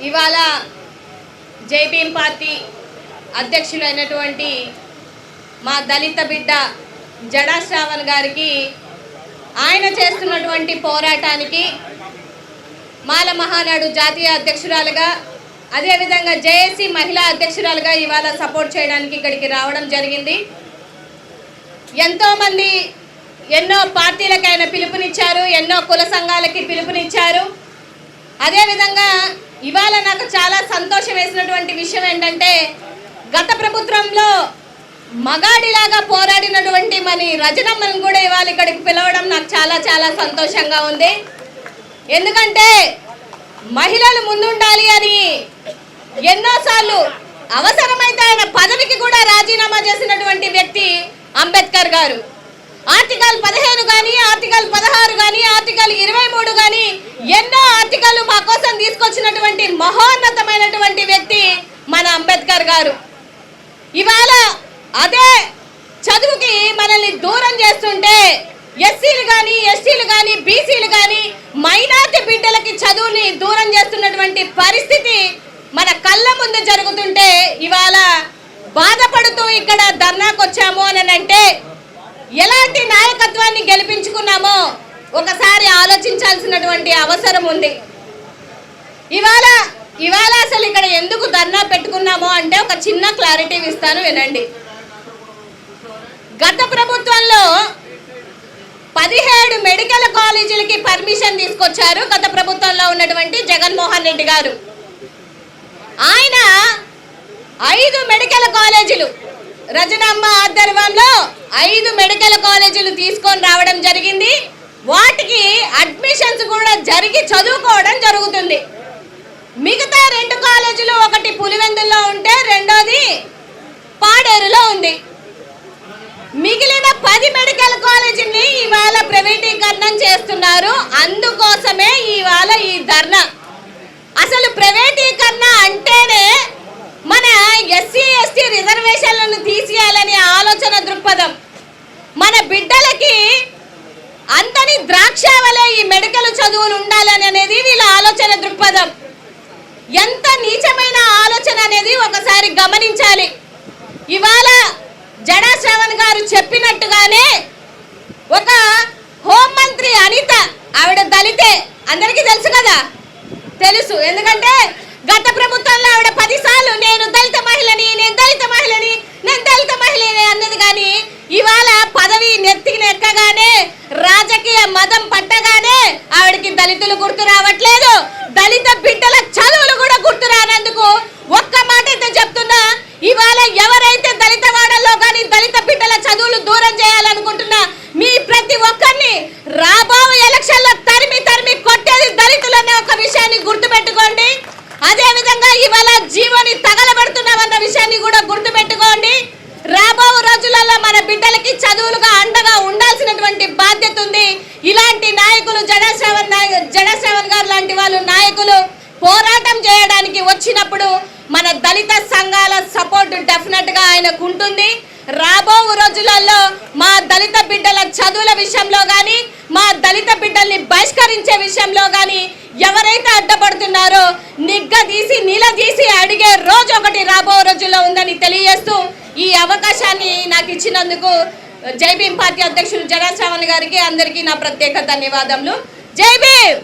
ఇవాళ జై భీమ్ పార్టీ అధ్యక్షులైనటువంటి మా దళిత బిడ్డ జడా శ్రావణ్ గారికి ఆయన చేస్తున్నటువంటి పోరాటానికి మాల మహానాడు జాతీయ అధ్యక్షురాలుగా అదేవిధంగా జేఏసీ మహిళా అధ్యక్షురాలుగా ఇవాళ సపోర్ట్ చేయడానికి ఇక్కడికి రావడం జరిగింది. ఎంతోమంది ఎన్నో పార్టీలకు ఆయన పిలుపునిచ్చారు, ఎన్నో కుల సంఘాలకి పిలుపునిచ్చారు. అదేవిధంగా ఇవాళ నాకు చాలా సంతోషం వేసినటువంటి విషయం ఏంటంటే గత ప్రభుత్వంలో మగాడిలాగా పోరాడినటువంటి మన రజనమ్మను కూడా ఇవాళ ఇక్కడికి పిలవడం నాకు చాలా చాలా సంతోషంగా ఉంది. ఎందుకంటే మహిళలు ముందుండాలి అని ఎన్నోసార్లు అవసరమైతే ఆయన పదవికి కూడా రాజీనామా చేసినటువంటి వ్యక్తి అంబేద్కర్ గారు. ఆర్టికల్ 15 కానీ, ఆర్టికల్ 16 కానీ, ఆర్టికల్ 23 కానీ ఎన్నో ఆర్టికల్ మా కోసం తీసుకొచ్చినటువంటి మహోన్నతమైనటువంటి వ్యక్తి మన అంబేద్కర్ గారు. ఇవాళ అదే చదువుకి మనల్ని దూరం చేస్తుంటే ఎస్సీలు కానీ, ఎస్టీలు కానీ, బీసీలు కానీ మైనార్టీ బిడ్డలకి చదువుని దూరం చేస్తున్నటువంటి పరిస్థితి మన కళ్ళ ముందు జరుగుతుంటే ఇవాళ బాధపడుతూ ఇక్కడ ధర్నాకు వచ్చాము అని అంటే ఎలాంటి నాయకత్వాన్ని గెలిపించుకున్నామో ఒకసారి ఆలోచించాల్సినటువంటి అవసరం ఉంది. ఇవాళ అసలు ఇక్కడ ఎందుకు ధర్నా పెట్టుకున్నామో అంటే ఒక చిన్న క్లారిటీ ఇస్తాను, వినండి. గత ప్రభుత్వంలో 17 మెడికల్ కాలేజీలకి పర్మిషన్ తీసుకొచ్చారు గత ప్రభుత్వంలో ఉన్నటువంటి జగన్మోహన్ రెడ్డి గారు. ఆయన 5 మెడికల్ కాలేజీలు రజనమ్మ ఆధ్వర్యంలో 5 మెడికల్ కాలేజీలు తీసుకొని రావడం జరిగింది. వాటికి అడ్మిషన్స్ కూడా జరిగి చదువుకోవడం జరుగుతుంది. మిగతా 2 కాలేజీలు, ఒకటి పులివెందుల్లో ఉంటే రెండోది పాడేరులో ఉంది. మిగిలిన 10 మెడికల్ కాలేజీని ఇవాళ ప్రైవేటీకరణం చేస్తున్నారు. అందుకోసమే ఇవాళ ఈ ధర్నా. అసలు ప్రైవేటీకరణ అంటేనే మన ఎస్సీ ఎస్టీ రిజర్వేషన్లను తీసేయాలనే ఆలోచన దృక్పథం. మన బిడ్డలకి అంతని ద్రాక్ష వలె ఈ మెడికల్ చదువులు ఉండాలని అనేది వీళ్ళ ఆలోచన దృక్పథం. ఎంత నీచమైన ఆలోచన అనేది ఒకసారి గమనించాలి. ఇవాళ జడా శ్రావణ్ గారు చెప్పినట్టుగానే ఒక హోంమంత్రి అనిత, ఆవిడ దళితే, అందరికీ తెలుసు కదా, తెలుసు. ఎందుకంటే గత ప్రభుత్వంలో ఆవిడ 10 సార్లు నేను దళిత మహిళని, నేను దళిత మహిళని, నేను దళిత మహిళని అన్నది. కానీ ఇవాళ పదవి నెత్తికి ఎక్కగానే, రాజకీయ మదం పట్టగానే ఆవిడకి దళితులు గుర్తు రావట్లేదు, దళిత బిడ్డల చదువులు కూడా గుర్తు రానందుకు ఒక్క మాట అయితే చెప్తున్నా, ఇవాళ ఎవరైతే దళిత వాడల్లో కానీ దళిత బిడ్డల చదువులు దూరం చేయాలనుకుంటున్నా మీ ప్రతి ఒక్కరిని రాబో ఎలక్షన్లో తరిమి తరిమి కొట్టేది దళితులనే ఒక విషయాన్ని గుర్తుపెట్టుకోండి. అదేవిధంగా ఇవాళ జీవోని తగలబెడుతున్నామన్న విషయాన్ని కూడా గుర్తుపెట్టుకోండి. రాబో రోజులలో మన బిడ్డలకి చదువులుగా అండగా ఉండాల్సినటువంటి బాధ్యత ఉంది. ఇలాంటి నాయకులు జడా శ్రావణ్ గారు లాంటి వాళ్ళు నాయకులు పోరాటం చేయడానికి వచ్చినప్పుడు మన దళిత సంఘాల సపోర్ట్ డెఫినెట్ గా ఆయనకు ఉంటుంది. రాబో రోజులలో మా దళిత బిడ్డల చదువుల విషయంలో కానీ, మా దళిత బిడ్డల్ని బహిష్కరించే విషయంలో కానీ ఎవరైతే అడ్డపడుతున్నారో నిలదీసి అడిగే రోజు ఒకటి రాబో రోజుల్లో ఉందని తెలియజేస్తూ ఈ అవకాశాన్ని నాకు ఇచ్చినందుకు జై భీమ్ పార్టీ అధ్యక్షులు జడా శ్రావణ్ గారికి అందరికీ నా ప్రత్యేక ధన్యవాదములు. జై భీమ్.